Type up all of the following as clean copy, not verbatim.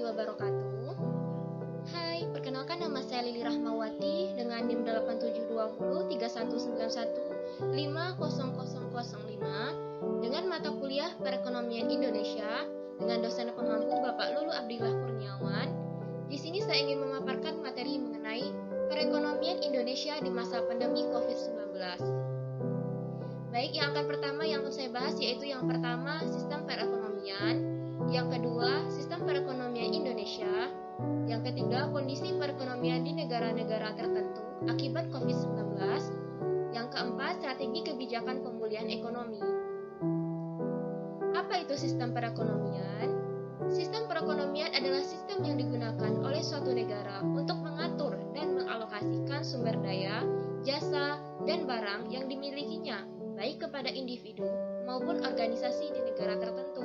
wabarakatuh. Hai, perkenalkan nama saya Lili Rahmawati dengan NIM 8720 dengan mata kuliah Perekonomian Indonesia dengan dosen pengampu Bapak Lulu Abdillah Kurniawan. Di sini saya ingin memaparkan materi mengenai perekonomian Indonesia di masa pandemi COVID-19. Baik, yang saya bahas yaitu yang pertama, sistem perekonomian, yang kedua, sistem perekonomian Indonesia, yang ketiga, kondisi perekonomian di negara-negara tertentu akibat COVID-19, yang keempat, strategi kebijakan pemulihan ekonomi. Apa itu sistem perekonomian? Sistem perekonomian adalah sistem yang digunakan oleh suatu negara untuk mengatur dan mengalokasikan sumber daya, jasa, dan barang yang dimilikinya, baik kepada individu maupun organisasi di negara tertentu.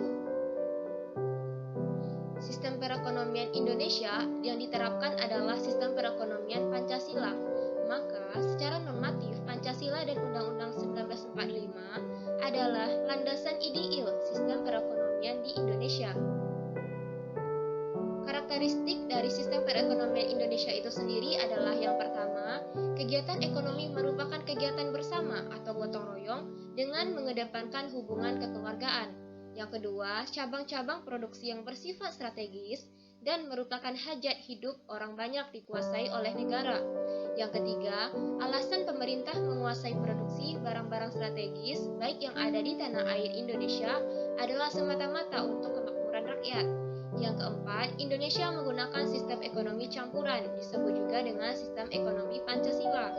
Sistem perekonomian Indonesia yang diterapkan adalah sistem perekonomian Pancasila. Maka, secara normatif, Pancasila dan Undang-Undang 1945 adalah landasan ideal sistem perekonomian di Indonesia. Karakteristik dari sistem perekonomian Indonesia itu sendiri adalah yang pertama, kegiatan ekonomi merupakan kegiatan bersama atau gotong royong dengan mengedepankan hubungan kekeluargaan. Yang kedua, cabang-cabang produksi yang bersifat strategis dan merupakan hajat hidup orang banyak dikuasai oleh negara. Yang ketiga, alasan pemerintah menguasai produksi barang-barang strategis baik yang ada di tanah air Indonesia adalah semata-mata untuk kemakmuran rakyat. Yang keempat, Indonesia menggunakan sistem ekonomi campuran, disebut juga dengan sistem ekonomi Pancasila.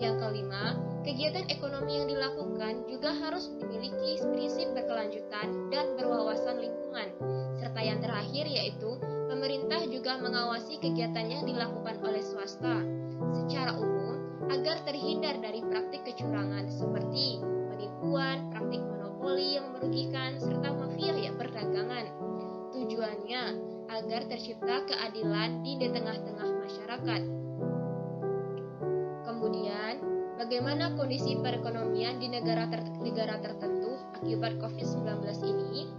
Yang kelima, kegiatan ekonomi yang dilakukan juga harus dimiliki prinsip berkelanjutan dan berwawasan lingkungan. Serta yang terakhir yaitu, pemerintah juga mengawasi kegiatan yang dilakukan oleh swasta secara umum agar terhindar dari praktik kecurangan seperti penipuan, praktik monopoli yang merugikan, serta mafia perdagangan. Tujuannya agar tercipta keadilan di tengah-tengah masyarakat. Kemudian, bagaimana kondisi perekonomian di negara tertentu akibat COVID-19 ini?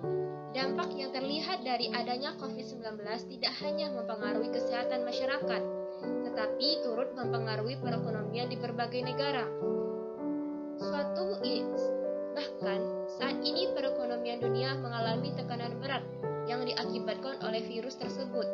Dampak yang terlihat dari adanya COVID-19 tidak hanya mempengaruhi kesehatan masyarakat, tetapi turut mempengaruhi perekonomian di berbagai negara. Bahkan, saat ini perekonomian dunia mengalami tekanan berat yang diakibatkan oleh virus tersebut.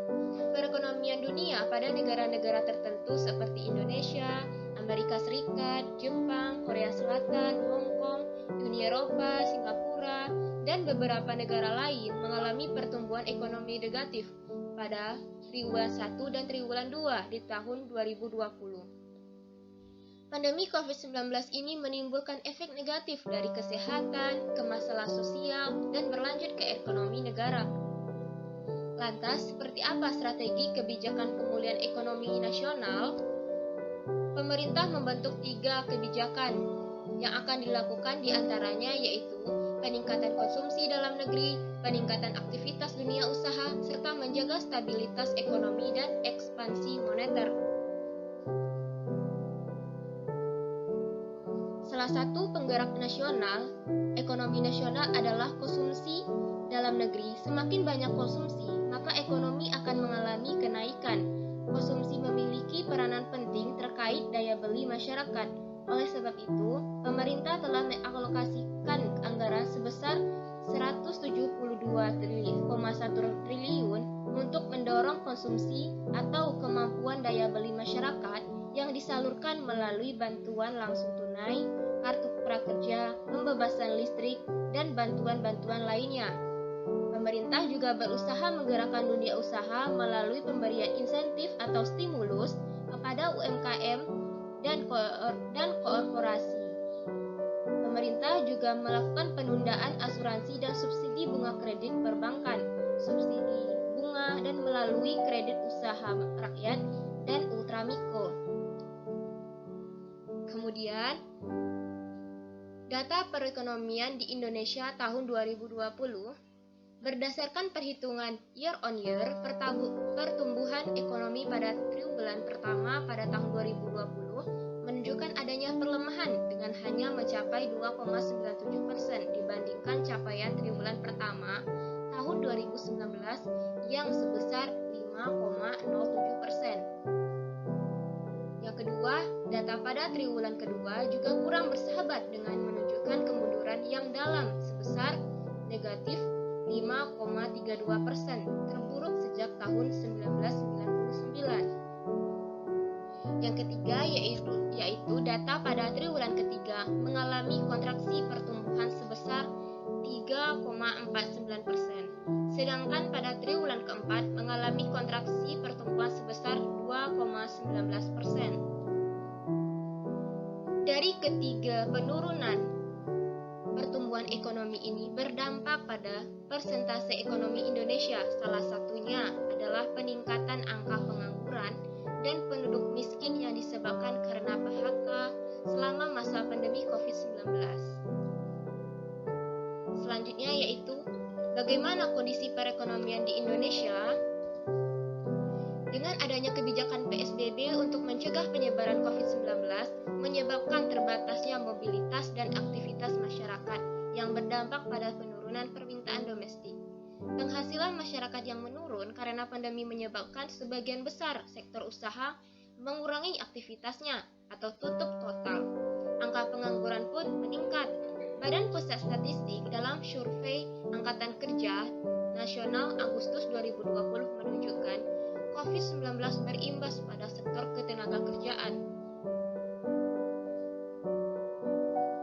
Perekonomian dunia pada negara-negara tertentu seperti Indonesia, Amerika Serikat, Jepang, Korea Selatan, Hong Kong, Uni Eropa, Singapura, dan beberapa negara lain mengalami pertumbuhan ekonomi negatif pada triwulan 1 dan triwulan 2 di tahun 2020. Pandemi COVID-19 ini menimbulkan efek negatif dari kesehatan ke masalah sosial dan berlanjut ke ekonomi negara. Lantas, seperti apa strategi kebijakan pemulihan ekonomi nasional? Pemerintah membentuk 3 kebijakan yang akan dilakukan diantaranya yaitu peningkatan konsumsi dalam negeri, peningkatan aktivitas dunia usaha, serta menjaga stabilitas ekonomi dan ekspansi moneter. Salah satu penggerak nasional, ekonomi nasional adalah konsumsi dalam negeri. Semakin banyak konsumsi, maka ekonomi akan mengalami kenaikan. Konsumsi memiliki peranan penting terkait daya beli masyarakat. Oleh sebab itu, pemerintah telah mengalokasikan anggaran sebesar 172,1 triliun untuk mendorong konsumsi atau kemampuan daya beli masyarakat yang disalurkan melalui bantuan langsung tunai, kartu prakerja, pembebasan listrik, dan bantuan-bantuan lainnya. Pemerintah juga berusaha menggerakkan dunia usaha melalui pemberian insentif atau stimulus kepada UMKM dan korporasi. Pemerintah juga melakukan penundaan asuransi dan subsidi bunga kredit perbankan, subsidi bunga dan melalui kredit usaha rakyat dan ultramikro. Kemudian, data perekonomian di Indonesia tahun 2020 berdasarkan perhitungan year on year pertumbuhan ekonomi pada triwulan pertama pada tahun 2020 menunjukkan adanya perlemahan dengan hanya mencapai 2,97% dibandingkan capaian triwulan pertama tahun 2019 yang sebesar 5,07%. Yang kedua, data pada triwulan kedua juga kurang bersahabat dengan menunjukkan kemunduran yang dalam sebesar negatif 5,32%, terburuk sejak tahun 1999. Yang ketiga yaitu data pada triwulan ketiga mengalami kontraksi pertumbuhan sebesar 3,49%, sedangkan pada triwulan keempat mengalami kontraksi pertumbuhan sebesar 2,19%. Dari ketiga penurunan pertumbuhan ekonomi ini berdampak pada persentase ekonomi Indonesia. Salah satunya adalah peningkatan angka pengangguran dan penduduk miskin yang disebabkan karena PHK selama masa pandemi COVID-19. Selanjutnya yaitu bagaimana kondisi perekonomian di Indonesia. Dengan adanya kebijakan PSBB untuk mencegah penyebaran COVID-19 menyebabkan terbatasnya mobilitas dan aktivitas masyarakat yang berdampak pada penurunan permintaan domestik. Penghasilan masyarakat yang menurun karena pandemi menyebabkan sebagian besar sektor usaha mengurangi aktivitasnya atau tutup total. Angka pengangguran pun meningkat. Badan Pusat Statistik dalam survei Angkatan Kerja Nasional Agustus 2020 menunjukkan COVID-19 berimbas pada sektor ketenagakerjaan.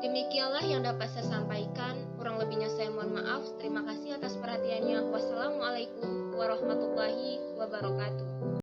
Demikianlah yang dapat saya sampaikan. Kurang lebihnya saya mohon maaf. Terima kasih atas perhatiannya. Wassalamualaikum warahmatullahi wabarakatuh.